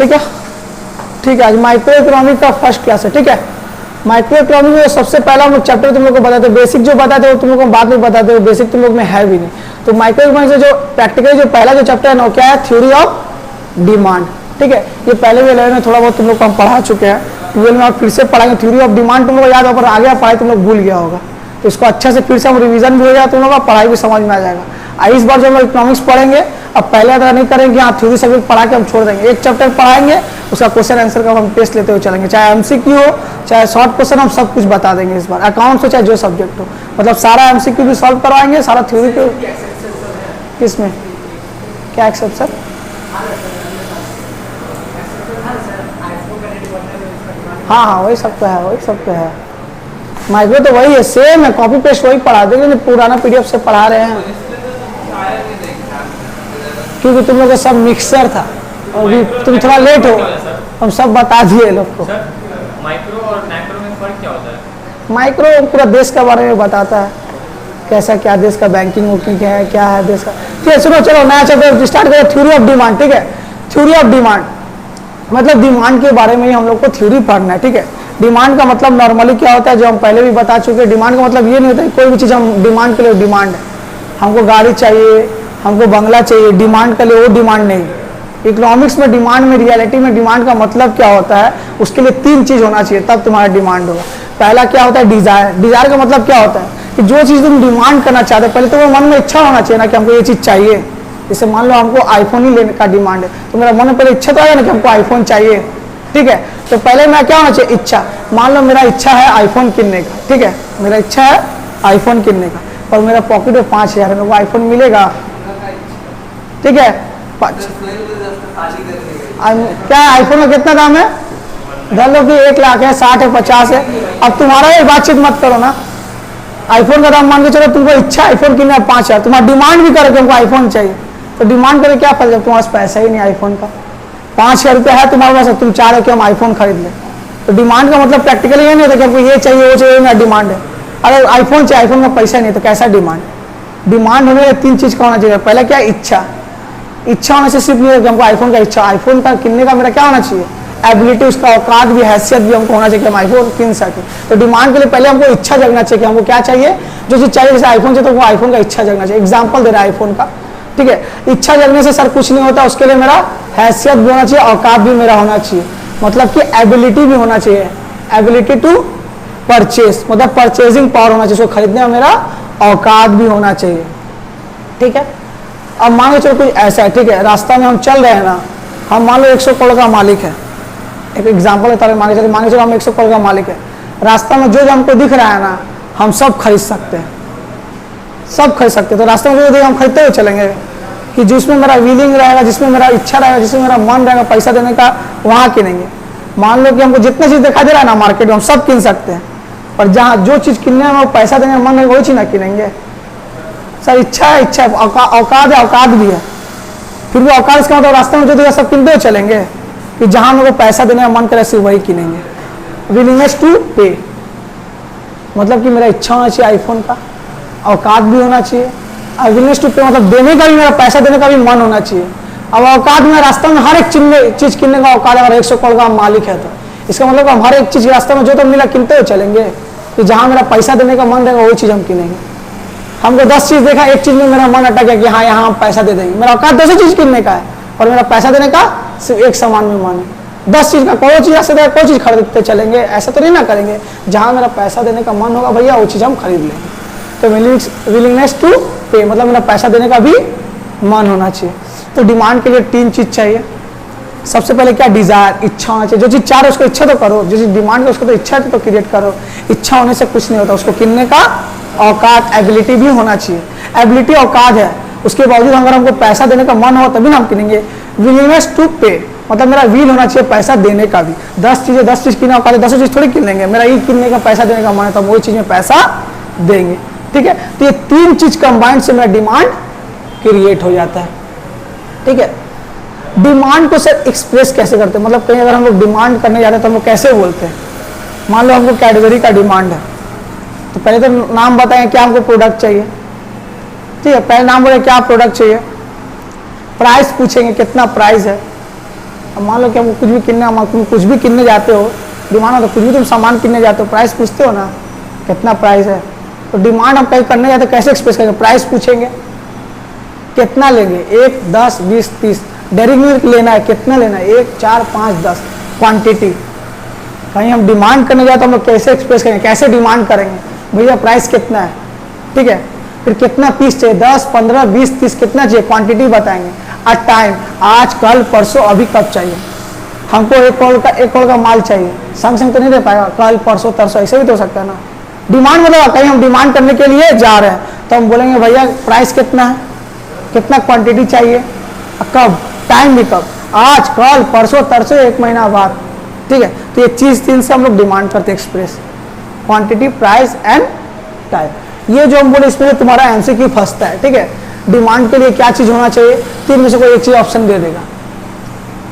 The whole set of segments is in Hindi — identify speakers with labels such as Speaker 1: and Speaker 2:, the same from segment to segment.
Speaker 1: ठीक है, ठीक है। आज माइक्रो इकोनॉमिक का फर्स्ट क्लास है, ठीक है। माइक्रो इकोनॉमिक में सबसे पहला हम चैप्टर तुम लोग को बताते हैं, बेसिक जो बताते हैं वो तुम लोग को बाद में बताते हो, बेसिक तुम लोग में है भी नहीं। तो माइक्रो इकोनॉमिक से जो प्रैक्टिकली जो पहला जो चैप्टर है ना, क्या है, थ्योरी ऑफ डिमांड, ठीक है। ये पहले भी 11 में थोड़ा बहुत तुम लोग को हम पढ़ा चुके हैं, 12 में आप फिर से पढ़ाएंगे। थ्योरी ऑफ डिमांड तुम लोग को याद होगा, पर आगे पढ़ाई तुम लोग भूल गया होगा, तो इसको अच्छे से फिर से हम रिवीजन भी हो जाए, तुम लोग का पढ़ाई भी समझ में आ जाएगा। इस बार जो हम इकोनॉमिक्स पढ़ेंगे, अब पहले तरह नहीं करेंगे, हाँ थ्योरी सब्जेक्ट पढ़ा के हम छोड़ देंगे, एक चैप्टर पढ़ाएंगे, उसका क्वेश्चन आंसर का हम टेस्ट लेते हुए चलेंगे, चाहे एमसीक्यू हो चाहे शॉर्ट क्वेश्चन, हम सब कुछ बता देंगे इस बार, अकाउंट हो चाहे जो सब्जेक्ट हो, मतलब सारा एमसीक्यू भी सॉल्व करवाएंगे, सारा थ्योरी को। किसमें क्या एक्सेप्शन? हाँ हाँ वही सब तो है, वही सब तो है। माइक्रो तो वही है, सेम है, कॉपी पेस्ट वही पढ़ा देंगे, पुराना पीडीएफ से पढ़ा रहे हैं, क्योंकि तुम लोग का सब मिक्सर था और भी तुम थोड़ा लेट हो, हम सब बता दिए लोग को।
Speaker 2: माइक्रो और मैक्रो में फर्क क्या होता है?
Speaker 1: माइक्रो पूरा देश के बारे में बताता है, कैसा क्या देश का बैंकिंग वोकिंग क्या है देश का। ठीक है, सुनो चलो नया चैप्टर स्टार्ट करें, थ्योरी ऑफ डिमांड, ठीक है। थ्योरी ऑफ डिमांड मतलब डिमांड के बारे में ही हम लोग को थ्योरी पढ़ना है, ठीक है। डिमांड का मतलब नॉर्मली क्या होता है, जो हम पहले भी बता चुके हैं। डिमांड का मतलब ये नहीं होता है कोई भी चीज़ हम डिमांड के लिए डिमांड है, हमको गाड़ी चाहिए, हमको बंगला चाहिए, डिमांड के लिए वो डिमांड नहीं। इकोनॉमिक्स में डिमांड में, रियलिटी में डिमांड का मतलब क्या होता है, उसके लिए 3 चीज़ होना चाहिए तब तुम्हारा डिमांड होगा। पहला क्या होता है, डिजायर। डिजायर का मतलब क्या होता है कि जो चीज़ तुम डिमांड करना चाहते हो, पहले तो वो मन में इच्छा होना चाहिए ना कि हमको ये चीज़ चाहिए। जैसे मान लो हमको आईफोन ही लेने का डिमांड है, तो मेरा मन में पहले इच्छा तो आएगा ना कि हमको आईफोन चाहिए, ठीक है। तो पहले मेरा क्या होना चाहिए, इच्छा। मान लो मेरा इच्छा है आईफोन किनने का, ठीक है, मेरा इच्छा है आईफोन किनने का, और मेरा पॉकेट में 5000 है, मेरे को आईफोन मिलेगा, ठीक है। क्या आईफोन का कितना दाम है, धर लो कि 1 लाख है, 60 है, 50 है। अब तुम्हारा ये बातचीत मत करो ना, आईफोन का दाम मान के चलो, तुमको इच्छा आईफोन किनने का 5000, तुम्हारा डिमांड भी करो कि हमको आईफोन चाहिए, तो डिमांड करे क्या फल जब तुम्हारे पास पैसा ही नहीं आईफोन का। 5000 रुपया है तुम्हारे पास, तुम चाह रहे हो कि हम आईफोन खरीद लें, तो डिमांड का मतलब प्रैक्टिकली ये नहीं होता कि हमको ये चाहिए वो चाहिए, मेरा डिमांड है। अगर आईफोन चाहिए, आईफोन का पैसा नहीं तो कैसा डिमांड। डिमांड होने 3 चीज़ का होना चाहिए। पहले क्या, इच्छा। इच्छा होने से सिर्फ नहीं है कि हमको आईफोन का इच्छा, आईफोन का किनने का मेरा क्या होना चाहिए, एबिलिटी, उसका औकात भी, हैसियत भी हमको होना चाहिए कि हम आईफोन किन सके। तो डिमांड के लिए पहले हमको इच्छा जगना चाहिए कि हमको क्या चाहिए, जो चीज़ चाहिए। जैसे आईफोन चाहिए तो वो आईफोन का इच्छा जगना चाहिए। एग्जाम्पल दे रहा है आईफोन का, ठीक है। इच्छा जगने से सर कुछ नहीं होता, उसके लिए मेरा हैसियत भी होना चाहिए, औकात भी मेरा होना चाहिए, मतलब कि एबिलिटी भी होना चाहिए, एबिलिटी टू परचेज, मतलब परचेजिंग पावर होना चाहिए, उसको खरीदने में मेरा औकात भी होना चाहिए, ठीक है। अब मान लो चलो कुछ ऐसा है, ठीक है, रास्ता में हम चल रहे हैं ना, हम मान लो 100 करोड़ का मालिक है, एक एग्जाम्पल है, तारे मान के चलो हम 100 करोड़ का मालिक है, रास्ता में जो हमको दिख रहा है ना, हम सब खरीद सकते हैं, सब खरीद सकते हैं। तो रास्ते में जो देखें हम खरीदते हुए चलेंगे, कि जिसमें मेरा विलिंग रहेगा, जिसमें मेरा इच्छा रहेगा, जिसमें मेरा मन रहेगा पैसा देने का, वहाँ किनेंगे। मान लो कि हमको जितना चीज़ दिखाई दे रहा है ना मार्केट में, हम सब किन सकते हैं, पर जहाँ जो चीज़ किनने में पैसा देने का मन है वही चीज़ ना किनेंगे। सर इच्छा है, इच्छा है, औकात है, औकात भी है, फिर भी औकात इसका मतलब रास्ते में जो देगा सब किनते हुए चलेंगे, कि जहाँ मेरे को पैसा देने का मन करे सिर्फ वही किनेंगे। विलिंगनेस टू पे, मतलब कि मेरा इच्छा होना चाहिए आईफोन का, औकात भी होना चाहिए, और विलिंगनेस टू पे मतलब देने का भी, मेरा पैसा देने का भी मन होना चाहिए। अब औकात में रास्ते में हर एक चीज़ किनने का औकात है, अगर 100 करोड़ का मालिक है तो इसका मतलब हम हर एक चीज़ रास्ते में जो तो मिला किनते हुए चलेंगे, कि जहाँ मेरा पैसा देने का मन रहेगा वही चीज़ हम किनेंगे। हमको 10 चीज़ देखा, एक चीज़ में मेरा मन अटक गया कि हाँ यहाँ हम पैसा दे देंगे, मेरा औकात 200 चीज़ किनने का है और मेरा पैसा देने का सिर्फ एक सामान में मन है। 10 चीज़ का कोई चीज़ ऐसे देगा, कोई चीज़ खरीदते चलेंगे, ऐसा तो नहीं ना करेंगे। जहाँ मेरा पैसा देने का मन होगा भैया वो चीज़ हम खरीद लेंगे। तो विलिंगनेस टू पे मतलब मेरा पैसा देने का भी मन होना चाहिए। तो डिमांड के लिए 3 चीज़ चाहिए। सबसे पहले क्या, डिजायर, इच्छा होना चाहिए। जो चीज़ चाह रहे उसको इच्छा तो करो, जो चीज़ डिमांड है उसको तो इच्छा तो क्रिएट करो। इच्छा होने से कुछ नहीं होता, उसको किनने का औकात, एबिलिटी भी होना चाहिए। एबिलिटी औकात है, उसके बावजूद अगर हमको पैसा देने का मन हो तभी ना हम किनेंगे। विलिंगनेस टू पे मतलब मेरा विल होना चाहिए पैसा देने का भी। 10 चीज़ किना औकात है, 10 चीज़ थोड़ी किन लेंगे, मेरा ये किनने का पैसा देने का मन है तो हम वही चीज़ में पैसा देंगे, ठीक है। तो ये 3 चीज़ कंबाइंड से मेरा डिमांड क्रिएट हो जाता है, ठीक है। डिमांड को सर एक्सप्रेस कैसे करते हैं, मतलब कहीं अगर हम लोग डिमांड करने जाते हैं तो हम लोग कैसे बोलते हैं। मान लो हमको कैडबरी का डिमांड है, तो पहले तो नाम बताएं क्या हमको प्रोडक्ट चाहिए, ठीक है। पहले नाम बोले क्या प्रोडक्ट चाहिए, प्राइस पूछेंगे कितना प्राइस है, अब मान लो कि हमको कुछ भी किनना, तुम कुछ भी किनने जाते हो, डिमांड होता है, कुछ भी तुम सामान किनने जाते हो, प्राइस पूछते हो ना, कितना प्राइस है। तो डिमांड हम कहीं करने जाते कैसे एक्सप्रेस करेंगे, प्राइस पूछेंगे, कितना लेंगे, 1, 10, 20, 30, डेयरी मिल्क लेना है, कितना लेना है, 1, 4, 5, 10, क्वांटिटी। कहीं हम डिमांड करने जाते तो हम लोग कैसे एक्सप्रेस करेंगे, कैसे डिमांड करेंगे, भैया प्राइस कितना है, ठीक है, फिर कितना पीस चाहिए, 10, 15, 20, 30 कितना चाहिए, क्वांटिटी बताएंगे। आ टाइम, आज, कल, परसों, अभी कब चाहिए, हमको एक करोड़ का माल चाहिए, संग संग तो नहीं दे पाएगा, कल परसों तरसों, ऐसे भी तो हो सकता है ना। डिमांड मतलब कहीं हम डिमांड करने के लिए जा रहे हैं तो हम बोलेंगे भैया प्राइस कितना है, कितना क्वांटिटी चाहिए, कब, टाइम भी कब, आज, कल, परसों, तरसों, 1 महीना बाद, ठीक है। तो ये चीज 3 से हम लोग डिमांड करते हैं, express, quantity, price and time. ये जो हम बोले इसमें तुम्हारा एमसीक्यू फंसता है, ठीक है। डिमांड के लिए क्या चीज होना चाहिए, 3 में से कोई एक चीज ऑप्शन दे देगा,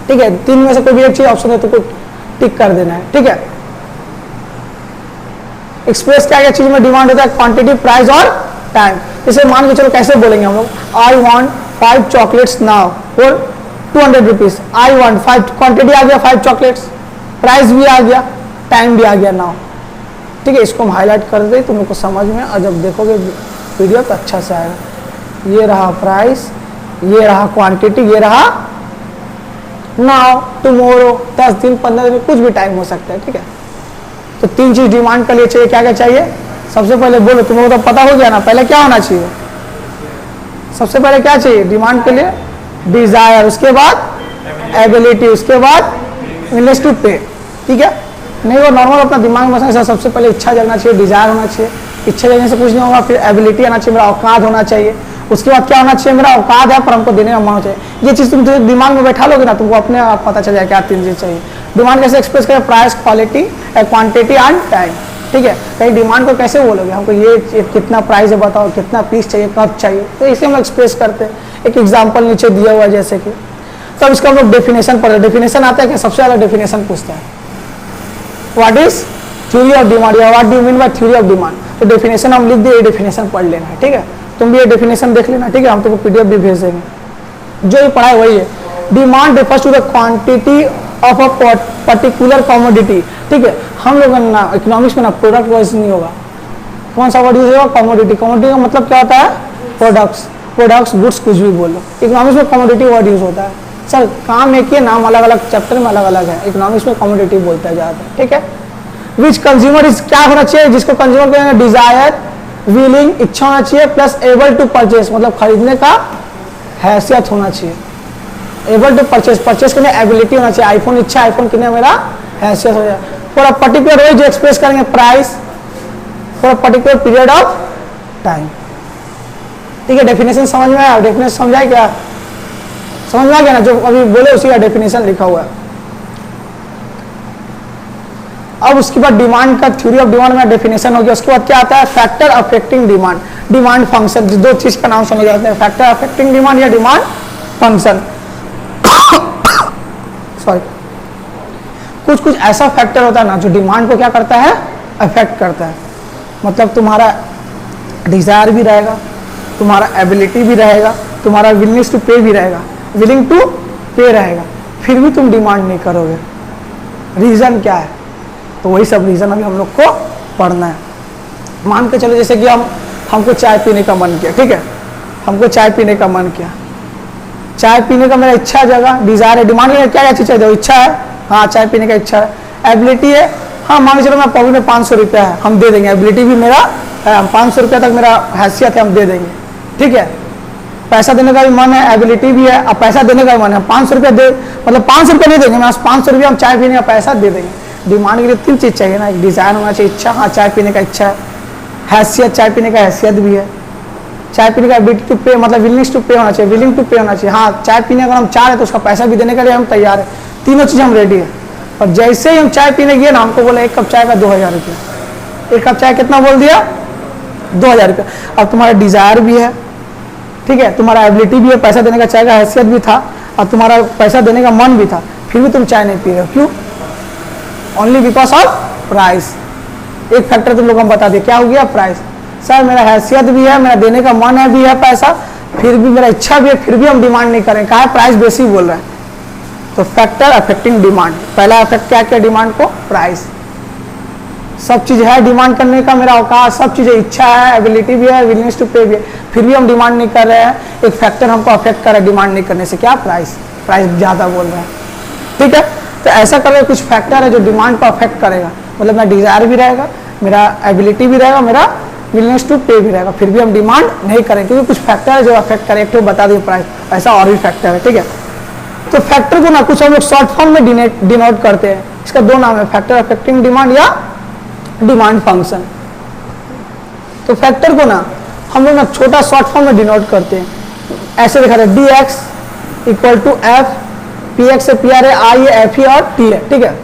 Speaker 1: ठीक है, 3 में से कोई भी एक चीज ऑप्शन है तो कोई टिक कर देना है, ठीक है। एक्सप्रेस क्या क्या चीज में डिमांड होता है, क्वांटिटी, प्राइस और टाइम। इसे मान के चलो कैसे बोलेंगे हम लोग, I want 5 chocolates now for 200 rupees, I want 5, quantity आ गया 5 चॉकलेट्स, प्राइस भी आ गया, टाइम भी आ गया नाउ, ठीक है। इसको हम हाईलाइट कर दे तुम लोग को समझ में, और जब देखोगे वीडियो तो अच्छा से आएगा। ये रहा प्राइस, ये रहा क्वांटिटी, ये रहा नाउ, टुमारो, 10 दिन 15 दिन कुछ भी टाइम हो सकता है, ठीक है। तो 3 चीज डिमांड के लिए चाहिए, क्या क्या चाहिए, सबसे पहले बोलो, तुम लोगों को तो पता हो गया ना, पहले क्या होना चाहिए, सबसे पहले क्या चाहिए डिमांड के लिए, डिजायर, उसके बाद एबिलिटी, उसके बाद विलनेस टू पे, ठीक है। नहीं वो नॉर्मल अपना दिमाग में बसना, सबसे पहले इच्छा जगना चाहिए, डिजायर होना चाहिए, इच्छा जगने से कुछ नहीं होगा, फिर एबिलिटी आना चाहिए, मेरा औकात होना चाहिए, उसके बाद क्या होना चाहिए, मेरा औकात है पर हमको देने का मन होना चाहिए। ये चीज़ तुम दिमाग में बैठा लोगे ना, तुमको अपने आप पता चल जाए क्या 3 चीज़ चाहिए। डिमांड कैसे एक्सप्रेस करें, price, quality, quantity and time, ठीक है। कहीं डिमांड को कैसे बोलोगे, हमको ये कितना प्राइस है बताओ, कितना पीस चाहिए, कब चाहिए, तो इसे हम एक्सप्रेस करते हैं। एक एग्जाम्पल नीचे दिया हुआ है जैसे कि, तब इसका हम लोग डेफिनेशन पढ़ते, डेफिनेशन आता है कि सबसे ज़्यादा डेफिनेशन पूछता है, what is theory of demand या what do you mean by theory of demand. तो डेफिनेशन हम लिख दिए, ये डेफिनेशन पढ़ लेना है, ठीक है। तुम भी ये डेफिनेशन देख लेना, ठीक है, हम तुमको पीडीएफ भी भेज देंगे। जो ये पढ़ा है वही है, demand refers to the quantity of a particular commodity, ठीक है। हम लोग ना इकोनॉमिक्स में ना प्रोडक्ट वाइज नहीं होगा, कौन सा वर्ड यूज होगा, कमोडिटी। कमोडिटी का मतलब क्या होता है, प्रोडक्ट्स, गुड्स, कुछ भी बोलो। इकोनॉमिक्स में कमोडिटी वर्ड यूज होता है। सर काम एक ही, नाम अलग अलग चैप्टर में अलग अलग है, इकोनॉमिक्स में कमोडिटी बोलता है ज़्यादा, ठीक है। विच कंज्यूमर इज, क्या होना चाहिए, जिसको कंज्यूमर कहेंगे, डिजायर, विलिंग, इच्छा होना चाहिए, प्लस एबल टू परचेस, मतलब खरीदने का हैसियत होना चाहिए। एबल टू परचेस, परचेस करने एबिलिटी होना चाहिए। आईफोन इच्छा, आईफोन कितने मेरा हैसियत हो जाए। फॉर अ पर्टिकुलर वे जो एक्सप्रेस करेंगे price, for a particular period of time, ठीक है। डेफिनेशन समझ में आया, डेफिनेशन समझाए क्या, समझ में आ गया ना, जो अभी बोले उसी का डेफिनेशन लिखा हुआ है। अब उसके बाद डिमांड का, थ्योरी ऑफ डिमांड में डेफिनेशन हो गया। उसके बाद क्या आता है, factor affecting demand, demand function, 2 चीज का नाम समझ आते हैं, फैक्टर अफेक्टिंग डिमांड या डिमांड फंक्शन। सॉरी, कुछ ऐसा फैक्टर होता है ना जो डिमांड को क्या करता है, अफेक्ट करता है। मतलब तुम्हारा डिजायर भी रहेगा, तुम्हारा एबिलिटी भी रहेगा, तुम्हारा विलनेस टू पे भी रहेगा, विलिंग टू पे रहेगा, फिर भी तुम डिमांड नहीं करोगे। रीजन क्या है, तो वही सब रीजन अभी हम लोग को पढ़ना है। मान के चलो जैसे कि हमको चाय पीने का मन किया, ठीक है, हमको चाय पीने का मन किया, चाय पीने का मेरा इच्छा जगह, डिजायर है, डिमांड है, क्या क्या चीज़ है, इच्छा है, हाँ चाय पीने का इच्छा है, एबिलिटी है, हाँ मान के चलो मैं पॉकेट में 500 रुपया है, हम दे देंगे, एबिलिटी भी मेरा है, 500 रुपया तक मेरा हैसियत है, हम दे देंगे, ठीक है। पैसा देने का भी मन है, एबिलिटी भी है, अब पैसा देने का भी मन है, 500 रुपया दे, मतलब 500 रुपया नहीं देंगे, मैं 500 रुपया हम चाय पीने का पैसा दे देंगे। डिमांड के लिए 3 चीज़ चाहिए ना, एक डिज़ायर होना चाहिए, इच्छा, हाँ चाय पीने का इच्छा है, हैसियत, चाय पीने का हैसियत भी है, चाय पीने का एबिलिटी टू पे, मतलब विलिंग टू पे होना चाहिए, विलिंग टू पे होना चाहिए, हाँ चाय पीने अगर हम चाह रहे तो उसका पैसा भी देने के लिए हम तैयार है, तीनों चीज़ हम रेडी है। और जैसे ही हम चाय पीने गए ना, हमको बोला 1 कप चाय का 2000 रुपया, 1 कप चाय कितना बोल दिया, 2000 रुपया। अब तुम्हारा डिज़ायर भी है, ठीक है, तुम्हारा एबिलिटी भी है, पैसा देने का चाय का हैसियत भी था, और तुम्हारा पैसा देने का मन भी था, फिर भी तुम चाय नहीं पी रहे हो, क्यों, ओनली बिकॉज ऑफ प्राइस। एक फैक्टर तुम लोग हम बता दें, क्या हो गया, प्राइस। सर मेरा हैसियत भी है, मेरा देने का मन है भी है पैसा, फिर भी मेरा इच्छा भी है, फिर भी हम डिमांड नहीं करें, कहा प्राइस बेसी बोल रहा है, तो फैक्टर अफेक्टिंग डिमांड, पहला अफेक्ट क्या किया डिमांड को, प्राइस। सब चीज है डिमांड करने का, मेरा औकात, सब चीजें, इच्छा है, एबिलिटी भी है, विलनेस टू पे भी है, फिर भी हम डिमांड नहीं कर रहे हैं। एक फैक्टर हमको अफेक्ट कर रहा है डिमांड नहीं करने से, क्या, प्राइस। प्राइस ज्यादा बोल रहा है, ठीक है। तो ऐसा करके कुछ फैक्टर है जो डिमांड को अफेक्ट करेगा, मतलब मेरा डिजायर भी रहेगा, मेरा एबिलिटी भी रहेगा, मेरा विलनेस टू पे भी रहेगा, फिर भी हम डिमांड नहीं करें क्योंकि कुछ फैक्टर है जो अफेक्ट करे। एक तो बता दिए प्राइस, ऐसा और भी फैक्टर है, ठीक है। तो फैक्टर को ना कुछ हम लोग शॉर्ट फॉर्म में डिनोट करते हैं, इसका दो नाम है, फैक्टर अफेक्टिंग डिमांड या डिमांड फंक्शन। तो फैक्टर को ना हम लोग ना छोटा शॉर्ट फॉर्म में डिनोट करते हैं, ऐसे दिखा रहे D X equal to F, P X से पी आर है, आई है, एफ ई और टी है, ठीक है।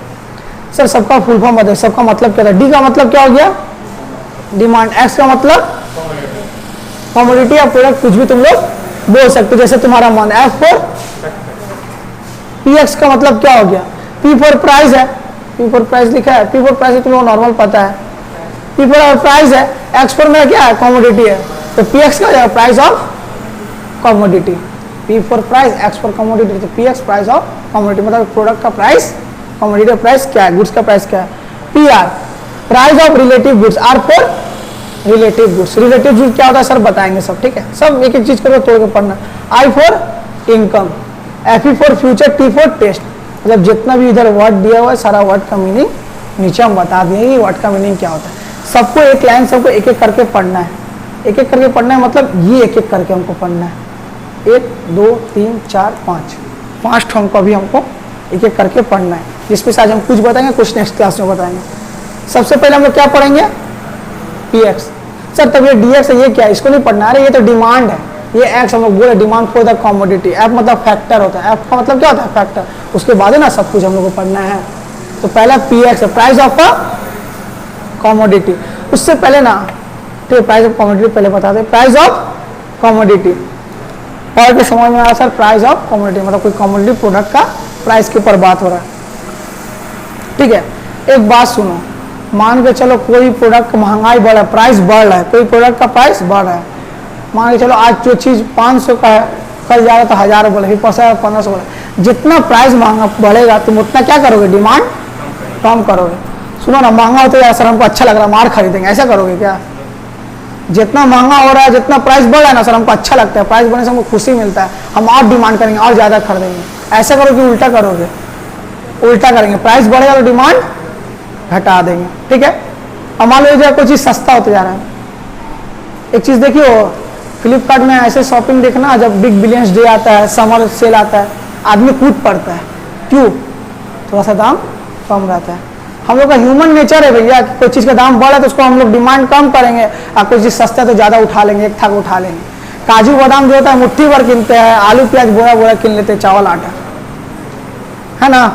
Speaker 1: सर सबका फुल फॉर्म बताइए, सबका मतलब क्या था। डी का मतलब क्या हो गया, डिमांड। एक्स का मतलब कमोडिटी या प्रोडक्ट, कुछ भी तुम लोग बोल सकते हो जैसे तुम्हारा मन। एफ फॉर पी एक्स का मतलब क्या हो गया, पी फॉर प्राइस है, पी फॉर प्राइस लिखा है, पी फॉर प्राइस तुम लोग नॉर्मल पता है, पी फॉर प्राइस है। एक्स फॉर मेरा क्या है, कमोडिटी है, तो पी एक्स का हो जाएगा price of commodity. P for price, X for commodity, तो P X price of commodity, मतलब प्रोडक्ट का प्राइस, कमोडिटी का प्राइस क्या है, गुड्स का प्राइस क्या है। P R price of relative goods, R for relative goods. Relative goods क्या होता है सर बताएंगे सब, ठीक है, सब एक एक चीज को तोड़ के पढ़ना। I for income, F E for future, T for test, मतलब जितना भी इधर वर्ड दिया हुआ है सारा वर्ड का मीनिंग नीचे हम बता देंगे वर्ड का मीनिंग क्या होता है। सबको एक लाइन, सबको एक एक करके पढ़ना है, एक एक करके पढ़ना है, मतलब ये एक एक करके हमको पढ़ना है। 1 2 3 4 5 ठोंग को भी हमको एक एक करके पढ़ना है, जिसमें से आज हम कुछ बताएंगे, कुछ नेक्स्ट क्लास में बताएंगे। सबसे पहले हम लोग क्या पढ़ेंगे, पी एक्स। सर तब ये डी एक्स है, ये क्या है, इसको नहीं पढ़ना, अरे ये तो डिमांड है, ये एक्स हम लोग बोले demand for the commodity. F मतलब फैक्टर होता है, एफ का मतलब क्या होता है, फैक्टर। उसके बाद है ना सब कुछ हम लोग को पढ़ना है। तो पहला पी एक्स है, प्राइस ऑफ अ कमोडिटी। उससे पहले ना, तो प्राइस ऑफ कमोडिटी पहले बता दे, प्राइस ऑफ कमोडिटी और के समझ में आया सर, प्राइस ऑफ कमोडिटी मतलब कोई कमोडिटी प्रोडक्ट का प्राइस के ऊपर बात हो रहा है, ठीक है। एक बात सुनो, मान के चलो कोई प्रोडक्ट का महंगाई बढ़ रहा है, प्राइस बढ़ रहा है, कोई प्रोडक्ट का प्राइस बढ़ रहा है, मान के चलो आज जो चीज़ 500 का है, कल जा रहा तो 1000 बोले, फिर 1500 बोले। जितना प्राइस महंगा बढ़ेगा तुम उतना क्या करोगे, डिमांड कम करोगे। सुनो ना, महंगा होता है सर हमको अच्छा लग रहा है मार खरीदेंगे, ऐसा करोगे क्या। जितना महंगा हो रहा है, जितना प्राइस बढ़ रहा है ना सर हमको अच्छा लगता है, प्राइस बढ़ने से हमको खुशी मिलता है, हम और डिमांड करेंगे और ज़्यादा खरीदेंगे, ऐसा करोगे उल्टा करोगे, उल्टा करेंगे, प्राइस बढ़ेगा तो डिमांड घटा देंगे, ठीक है। अब मान लीजिए कोई चीज़ सस्ता होते जा रहा है, एक चीज़ देखिए फ्लिपकार्ट में ऐसे शॉपिंग देखना, जब बिग बिलियंस डे आता है, समर सेल आता है, आदमी कूद पड़ता है, क्यों, थोड़ा सा दाम कम रहता है। हम लोग का ह्यूमन नेचर है भैया, कोई चीज़ का दाम बढ़ा तो उसको हम लोग डिमांड कम करेंगे, और कोई चीज़ सस्ता है तो ज़्यादा उठा लेंगे, एक थाक उठा लेंगे। काजू बादाम जो होता है मुट्ठी भर किनते हैं, आलू प्याज बोरा बोरा किन लेते हैं, चावल आटा, है ना।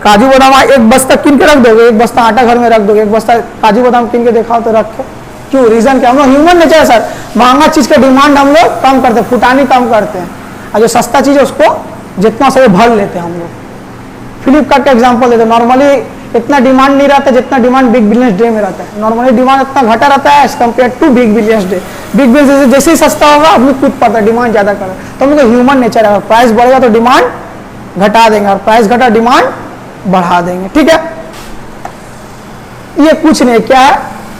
Speaker 1: काजू बादाम एक बस्ता किन के रख दोगे, एक बस्ता आटा घर में रख दोगे, एक बस्ता काजू बादाम किन के दिखाओ तो रख के, क्यों, रीजन क्या, हम लोग ह्यूमन नेचर है सर, महंगा चीज़ का डिमांड हम लोग कम करते हैं, फुटानी कम करते हैं, और जो सस्ता चीज़ है उसको जितना सही भर लेते हैं हम लोग। फ्लिपकार्ट का एग्जाम्पल देते हैं, नॉर्मली इतना डिमांड नहीं रहता जितना डिमांड बिग बिलियंस डे में रहता है, नॉर्मली डिमांड इतना घटा रहता है as compare to big billions day. Big billions day जैसे ही सस्ता होगा अपनी कूद पड़ता है, डिमांड ज़्यादा कर, तो हम लोग ह्यूमन नेचर है, प्राइस बढ़ेगा तो डिमांड घटा देंगे, और प्राइस घटा डिमांड बढ़ा देंगे, ठीक है। ये कुछ नहीं, क्या है,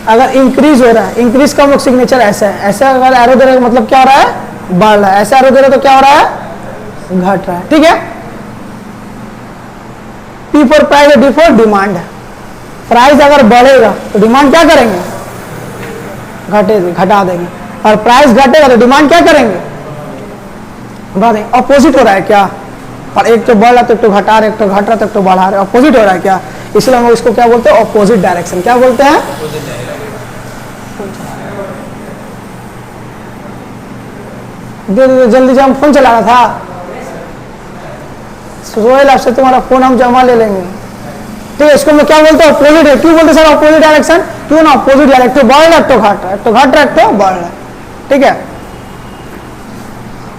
Speaker 1: अगर इंक्रीज हो रहा है, इंक्रीज का हम लोग सिग्नेचर ऐसा है, ऐसा अगर एरो दे रहा है मतलब क्या हो रहा है, बढ़ रहा है, ऐसा एरो दे रहा है तो क्या हो रहा है, घट रहा है, ठीक है। पी फॉर प्राइस है, डी फॉर डिमांड है। प्राइस अगर बढ़ेगा तो डिमांड क्या करेंगे, घटा देंगे, और प्राइस घटेगा तो डिमांड क्या करेंगे, बढ़ा देंगे। अपोजिट हो रहा है क्या, और एक तो बढ़ रहा तो एक तो घटा रहे, एक तो घट रहा तो एक तो बढ़ा रहे, अपोजिट हो रहा है क्या, इसलिए हम लोग इसको क्या बोलते हैं, अपोजिट डायरेक्शन। क्या बोलते हैं, दे जल्दी से, हम फोन चला रहा था, रोयल आपसे तुम्हारा फोन हम जमा ले लेंगे, ठीक है। इसको मैं क्या बोलते हैं, अपोजिट है। क्यों बोलते सर अपोजिट डायरेक्शन, क्यों ना, अपोजिट डायरेक्ट, तो बढ़ रहा है तो घट रहा है, तो घट रहा है तो बढ़ रहा है, ठीक है।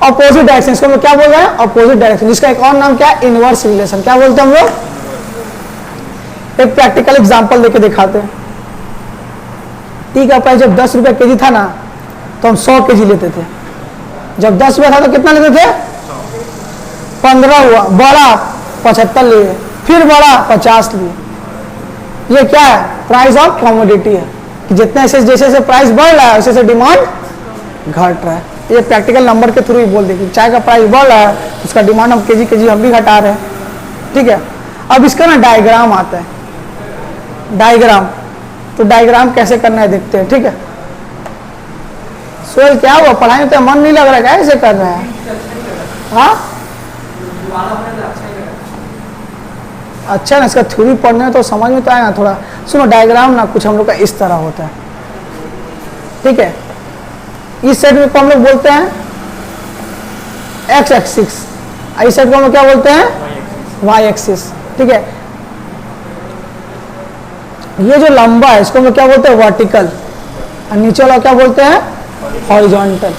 Speaker 1: अपोजिट डायरेक्शन, इसको मैं क्या बोल रहे हैं, अपोजिट डायरेक्शन, जिसका एक और नाम क्या है, इनवर्स रिलेशन। क्या बोलते हैं हम लोग, एक प्रैक्टिकल एग्जांपल देके दिखाते हैं। टी का प्राइस जब 10 रुपये केजी था ना, तो हम 100 केजी लेते थे। जब 10 रुपये था तो कितना लेते थे, 15 हुआ, बढ़ा 75 लिए, फिर बढ़ा 50 लिए। ये क्या है? प्राइस ऑफ कमोडिटी है कि जितने ऐसे जैसे जैसे प्राइस बढ़ रहा है वैसे वैसे डिमांड घट रहा है। ये प्रैक्टिकल नंबर के थ्रू ही बोल देगी। चाय का प्राइस बढ़ रहा है, उसका डिमांड हम केजी हम भी घटा रहे हैं, ठीक है। अब इसका ना डायग्राम आता है, डायग्राम। तो डायग्राम कैसे करना है देखते हैं, ठीक है। सोहेल क्या हुआ, पढ़ाई में तो मन नहीं लग रहा है, कैसे कर रहे हैं? हाँ अच्छा ना, इसका थ्योरी पढ़ने में तो समझ में तो आएगा थोड़ा। सुनो, डायग्राम ना कुछ हम लोग का इस तरह होता है, ठीक है। इस साइड में को हम लोग बोलते हैं एक्स एक्सिस, इस साइड को हम लोग क्या बोलते हैं? वाई एक्सिस, ठीक है। ये जो लंबा है इसको हम लोग क्या बोलते हैं? वर्टिकल। और नीचे वाला क्या बोलते हैं? हॉरिजॉन्टल,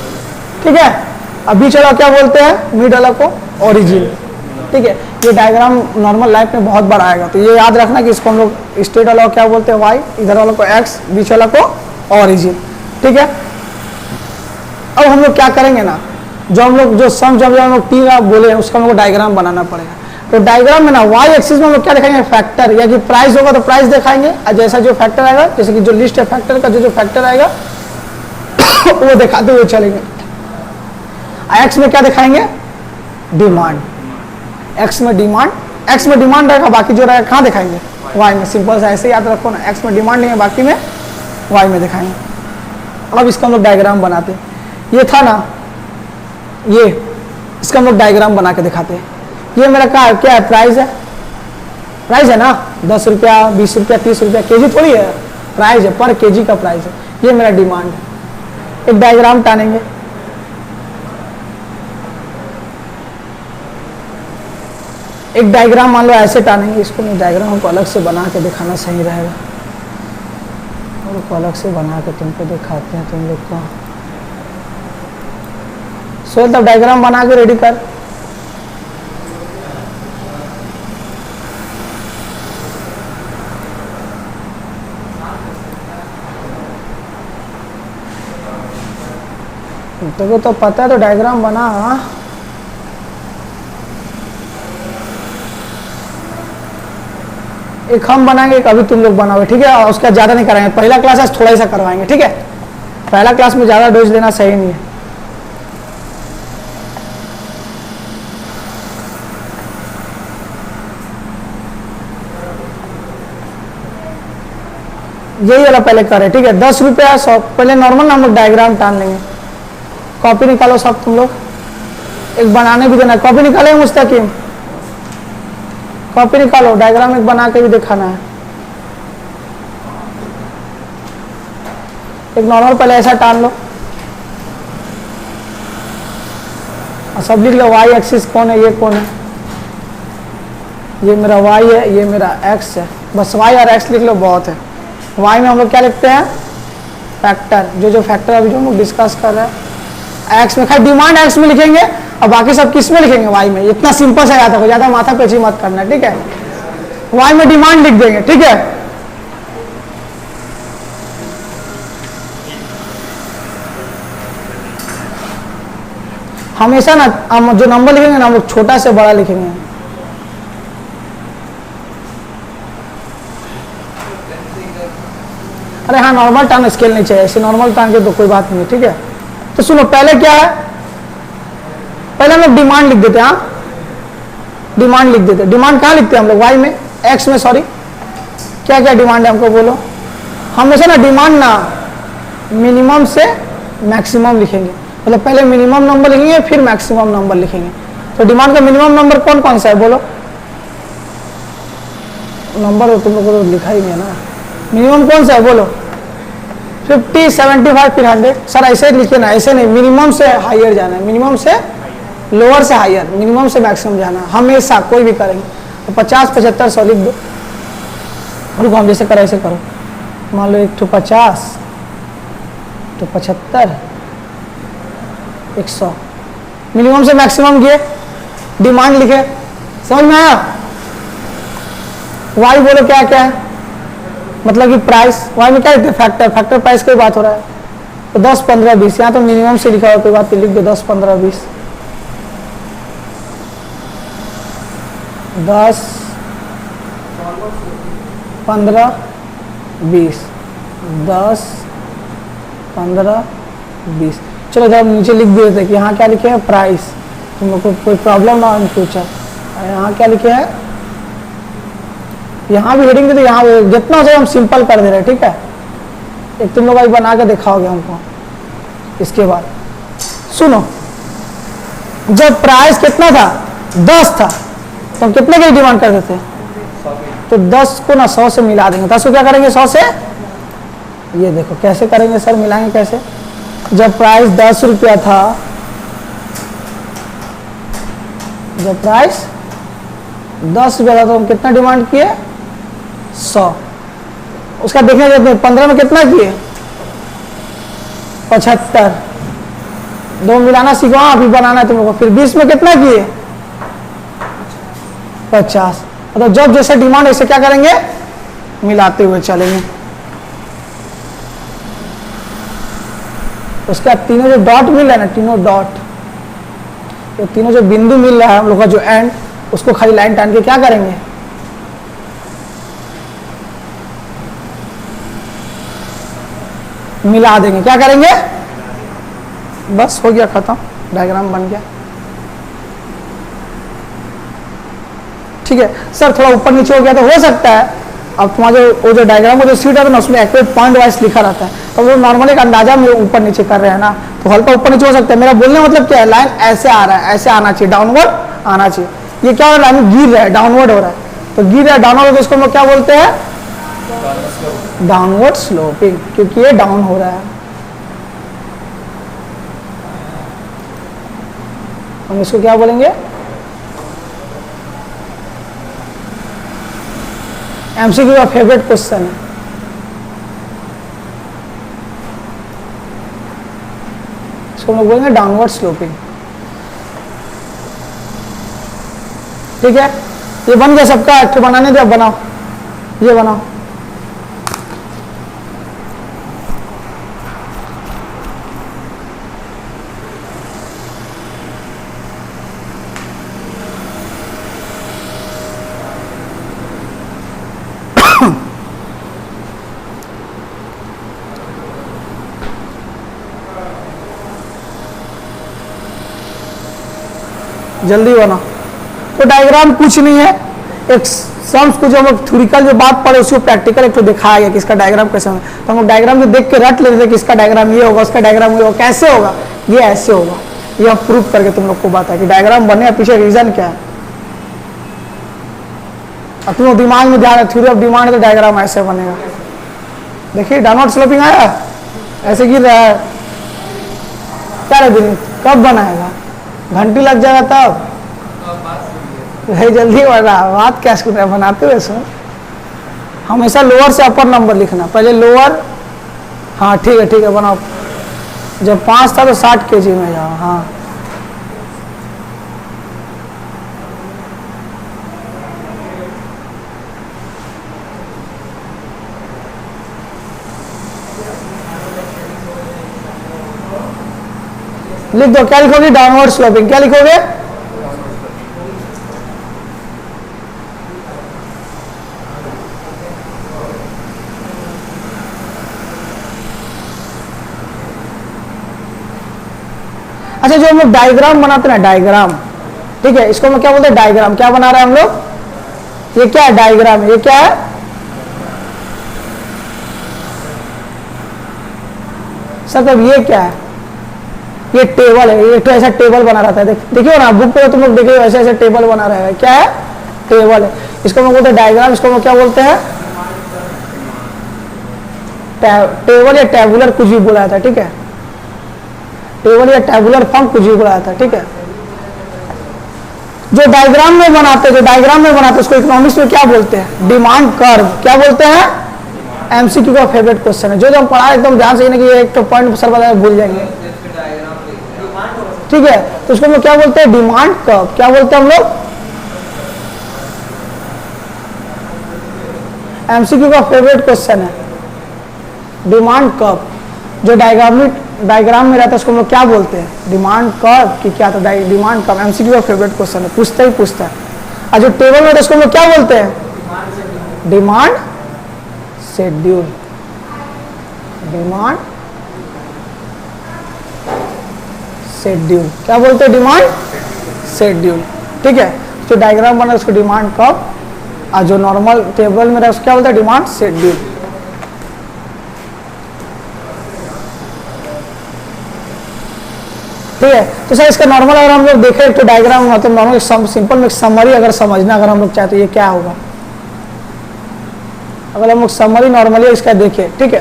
Speaker 1: ठीक है। अब बीच वाला क्या बोलते हैं? मिड वाला को ओरिजिन, ठीक है। ये डायग्राम नॉर्मल लाइफ में बहुत बार आएगा, तो ये याद रखना कि इसको हम लोग स्टेट वाला को क्या बोलते हैं? वाई, इधर वाला को एक्स, बीच वाला को ओरिजिन, ठीक है। अब हम लोग क्या करेंगे ना, जो हम लोग जो सम जब हम लोग तीन बोले उसका हम लोग डायग्राम बनाना पड़ेगा। तो डायग्राम में ना वाई एक्सिस में हम लोग क्या दिखाएंगे? फैक्टर, या कि प्राइस होगा तो प्राइस दिखाएंगे, और जैसा जो फैक्टर आएगा, जैसे कि जो लिस्ट है फैक्टर का, जो फैक्टर आएगा वो दिखाते हुए चलेंगे। एक्स में क्या दिखाएंगे? डिमांड। एक्स में डिमांड, एक्स में डिमांड रहेगा, बाकी जो रहेगा कहाँ दिखाएंगे? वाई में। सिंपल सा ऐसे याद रखो ना, एक्स में डिमांड नहीं है, बाकी में वाई में दिखाएंगे। अब इसका हम लोग डायग्राम बनाते हैं। ये था ना, ये इसका हम लोग डायग्राम बना के दिखाते हैं। ये मेरा क्या है? प्राइस है, प्राइस है ना, 10 रुपया, 20 रुपया, 30 रुपया, केजी थोड़ी है, प्राइस है, पर केजी का प्राइस है। ये मेरा डिमांड है। एक डायग्राम टानेंगे, एक डायग्राम मान लो ऐसे टानेंगे, इसको मैं डायग्राम हमको अलग से बना के दिखाना सही रहेगा, और को अलग से बना के तुमको दिखाते हैं तुम लोग को। सो तब डायग्राम बना के रेडी कर। तेरे तो पता है, तो डायग्राम बना। एक हम बनाएंगे, एक अभी तुम लोग बनाओगे, ठीक है। और उसका ज़्यादा नहीं कराएंगे, पहला क्लास आज थोड़ा सा करवाएंगे, ठीक है। पहला क्लास में ज़्यादा डोज देना सही नहीं है। यही वाला पहले करें, ठीक है। 10 रुपया 100, पहले नॉर्मल हम लोग डायग्राम टान लेंगे। कॉपी निकालो सब तुम लोग, एक बनाने भी देना है। कॉपी निकाले मुस्तकीम, कॉपी निकालो, डायग्राम एक बना के भी दिखाना है। एक नॉर्मल पहले ऐसा टान लो और सब लिख लो। वाई एक्सिस कौन है? ये कौन है? ये मेरा वाई है, ये मेरा एक्स है। बस वाई और एक्स लिख लो, बहुत है। वाई में हम लोग क्या लिखते हैं? फैक्टर, जो फैक्टर अभी जो हम लोग डिस्कस कर रहे हैं। एक्स में खाली डिमांड एक्स में लिखेंगे, और बाकी सब किस में लिखेंगे? वाई में। इतना सिंपल सा याद है, ज़्यादा माथा पेची मत करना, ठीक है। वाई में डिमांड लिख देंगे, ठीक है। हमेशा ना हम जो नंबर लिखेंगे ना, हम लोग छोटा से बड़ा लिखेंगे। अरे हाँ, नॉर्मल टान, स्केल नहीं चाहिए, ऐसे नॉर्मल टान के तो कोई बात नहीं है, ठीक है। तो सुनो, पहले क्या है? पहले हम लोग डिमांड लिख देते हैं। हाँ, डिमांड लिख देते हैं। डिमांड कहाँ लिखते हैं हम लोग? वाई में, एक्स में, सॉरी। क्या क्या डिमांड है हमको बोलो। हमेशा ना डिमांड ना मिनिमम से मैक्सिमम लिखेंगे, मतलब पहले मिनिमम नंबर लिखेंगे फिर मैक्सिमम नंबर लिखेंगे। तो डिमांड का मिनिमम नंबर कौन कौन सा है बोलो? नंबर तुम लोगों को तो लिखा ही नहीं है ना। मिनिमम कौन सा है बोलो? 50, 75 फिर 100। सर ऐसे लिखे ना, ऐसे नहीं, मिनिमम से हायर जाना है, मिनिमम से लोअर से हायर, मिनिमम से मैक्सिमम जाना है हमेशा, कोई भी करेंगे। तो 50, 75, 100 लिख दो। रुको, हम जैसे करो ऐसे करो। मान लो 1 तो 50, 2 75, 100। मिनिमम से मैक्सिमम किए, डिमांड लिखे। समझ में आया? वाई बोलो क्या क्या है, मतलब कि प्राइस। वाई में क्या लिखते हैं? फैक्टर। फैक्टर प्राइस की बात हो रहा है, तो 10, 15, 20। यहाँ तो मिनिमम से लिखा हुआ, कोई बात नहीं, लिख दो 10, 15, 20। 10, 15, 20, 10, 15, 20। चलो जब नीचे लिख दिए थे कि यहाँ क्या लिखे हैं, प्राइस, तुम लोग को कोई प्रॉब्लम ना हो इन फ्यूचर। यहाँ क्या लिखे हैं, यहाँ भी हेडिंग देते, यहाँ जितना हो सके हम सिंपल कर दे रहे हैं, ठीक है। एक तुम लोग अभी बना के दिखाओगे हमको। इसके बाद सुनो, जब प्राइस कितना था, 10 था, तो हम कितने की डिमांड करते थे, तो 10 को ना 100 से मिला देंगे। 10 को क्या करेंगे, 100 से, ये देखो कैसे करेंगे सर, मिलाएंगे कैसे। जब प्राइस 10 रुपया था, जब प्राइस 10 रुपया था तो हम कितना डिमांड किए, 100। उसका देखने देते हैं 15 में कितना किए, 75। 2 मिलाना सीखो, अभी बनाना है तुम लोग को। फिर 20 में कितना किए, 50। मतलब जब जैसे डिमांड वैसे क्या करेंगे, मिलाते हुए चलेंगे। उसके बाद तीनों जो डॉट मिल रहा है ना, तीनों डॉट, तो तीनों जो बिंदु मिल रहा है हम लोग का जो एंड, उसको खाली लाइन टान के क्या करेंगे, मिला देंगे। क्या करेंगे, बस हो गया, खत्म, डायग्राम बन गया। ठीक है सर, थोड़ा ऊपर नीचे हो गया तो हो सकता है। अब तुम्हारा वो जो डायग्राम का जो सीट है ना, उसमें एक्यूरेट पॉइंट वाइज लिखा रहता है, तो वो नॉर्मली एक अंदाजा में ऊपर नीचे कर रहे हैं ना, तो हल्का ऊपर नीचे हो सकता है। मेरा बोलने मतलब क्या है, लाइन ऐसे आ रहा है, ऐसे आना चाहिए, डाउनवर्ड आना चाहिए। ये क्या हो रहा है, लाइन गिर रहा है, डाउनवर्ड हो रहा है, तो गिर रहा है डाउनवर्ड, तो इसको हम लोग क्या बोलते हैं, डाउनवर्ड स्लोपिंग, क्योंकि ये डाउन हो रहा है। हम इसको क्या बोलेंगे, एमसीक्यू का फेवरेट क्वेश्चन है। इसको हम लोग बोलेंगे डाउनवर्ड स्लोपिंग। ठीक है, ये बन गया सबका। एक बनाने दो, बनाओ, ये बनाओ। जल्दी बना। तो डायग्राम कुछ नहीं है, एक सम्स को जो हम लोग थ्योरिकल जो बात पढ़े उसको प्रैक्टिकल एक तो दिखाया गया कि इसका डायग्राम कैसे होगा। तो हम लोग डायग्राम जो देख के रट लेते थे कि इसका डायग्राम ये होगा, उसका डायग्राम ये होगा, कैसे होगा, ये ऐसे होगा। ये प्रूव करके तुम लोग को बात है कि डायग्राम बने, पीछे रीजन क्या है। अब तुम दिमाग में ध्यान, थ्योरी ऑफ डिमांड, तो डायग्राम ऐसे बनेगा। देखिए डाउनवर्ड स्लोपिंग आया, ऐसे गिर रहा है। क्या रे विनीत, कब बनाएगा, घंटी लग जाएगा तब। भाई जल्दी बना, बात क्या सुन रहा है, बनाते हुए सुन। हमेशा लोअर से अपर नंबर लिखना, पहले लोअर। हाँ ठीक है बनाओ। जब 5 था तो 60 kg में जाओ। हाँ लिख दो। क्या लिखोगे, डाउनवर्ड स्लोपिंग। क्या लिखोगे, अच्छा जो हम लोग डायग्राम बनाते हैं ना, डायग्राम, ठीक है, इसको हम क्या बोलते हैं, डायग्राम। क्या बना रहे हैं हम लोग, ये क्या है, डायग्राम। ये क्या है, सर तब ये क्या है, ये टेबल है। ये तो ऐसा टेबल बना रहता है, देखिए ना बुक पे तुम लोग देखिए ऐसे ऐसे टेबल बना रहा है। क्या है, टेबल है। इसको हम बोलते हैं डायग्राम। इसको हम क्या बोलते हैं, टेबल या टेबुलर कुछ भी बोला जाता है। ठीक है, टेबल या टेबुलर फॉर्म कुछ भी बोला जाता है। ठीक है, जो डायग्राम में बनाते उसको इकोनॉमिक्स में क्या बोलते हैं, डिमांड कर्व। क्या बोलते हैं, एमसीक्यू का फेवरेट क्वेश्चन है, जो हम पढ़ा एकदम ध्यान से, कि एक तो पॉइंट सर बताया भूल जाएंगे। ठीक है, तो उसको हम लोग क्या बोलते हैं, डिमांड कर्व। क्या बोलते हैं हम लोग, एमसीक्यू का फेवरेट क्वेश्चन है डिमांड कर्व। जो डायग्राम में रहता है उसको हम लोग क्या बोलते हैं, डिमांड कर्व। कि क्या था, डिमांड कर्व। एमसीक्यू का फेवरेट क्वेश्चन है, पूछता है। और जो टेबल में उसको हम लोग क्या बोलते हैं? Demand schedule. डिमांड शेड्यूल क्या बोलते हैं? Demand schedule. ठीक है, जो डायग्राम बना उसको डिमांड कब, और जो नॉर्मल टेबल में रहा उसको क्या बोलते हैं? Demand schedule. ठीक है, तो सर इसका नॉर्मल अगर हम लोग देखें तो डायग्राम मतलब नॉर्मल सिंपल में समरी अगर समझना अगर हम लोग चाहते तो ये क्या होगा? अगर हम लोग समरी नॉर्मली इसका देखें, ठीक है,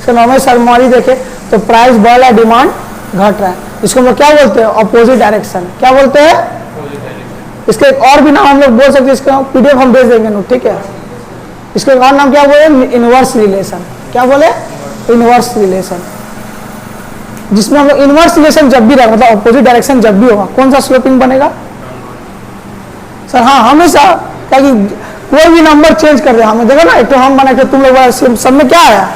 Speaker 1: इसका नॉर्मल समरी देखें तो प्राइस बढ़ रहा है, डिमांड घट रहा है, इसको हम लोग क्या बोलते हैं? Opposite direction. क्या बोलते हैं? इसके एक और भी नाम हम लोग बोल सकते हैं, इसका पीडीएफ हम भेज देंगे नोट, ठीक है। इसके एक और नाम क्या बोले? Inverse relation. क्या बोले? इनवर्स रिलेशन, जिसमें हम लोग इनवर्स रिलेशन जब भी रहा मतलब अपोजिट डायरेक्शन जब भी होगा कौन सा स्लोपिंग बनेगा? सर हाँ, हमेशा, क्या कि कोई भी नंबर चेंज कर दे हमें देखो ना, एक तो हम बना के तुम लोग सब में क्या आया?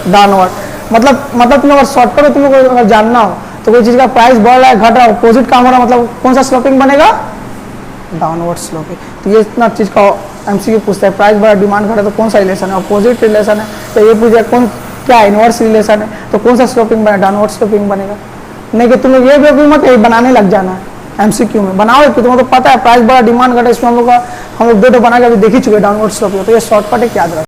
Speaker 1: डाउनवर्ड। मतलब तुम लोग शॉर्टकट में तुम लोग अगर जानना हो तो कोई चीज़ का प्राइस बढ़ रहा है, घट रहा है, अपोजिट काम हो रहा है, मतलब कौन सा स्लोपिंग बनेगा? Downward sloping. तो ये इतना चीज़ का एमसीक्यू पूछता है, प्राइस बढ़ा डिमांड घटा तो कौन सा रिलेशन है? अपोजिट रिलेशन है। तो ये पूछा कौन क्या इनवर्स रिलेशन है, तो कौन सा स्लोपिंग बनेगा? डाउनवर्ड स्लोपिंग बनेगा। नहीं कि तुम लोग ये भी मत बनाने लग जाना है एमसीक्यू में, बनाओ कि तुम्हें तो पता है प्राइस बढ़ा डिमांड घटा, इसमें हम लोग दो बना के अभी देख ही चुके डाउनवर्ड स्लोपिंग, तो ये शॉर्टकट है, याद रखो।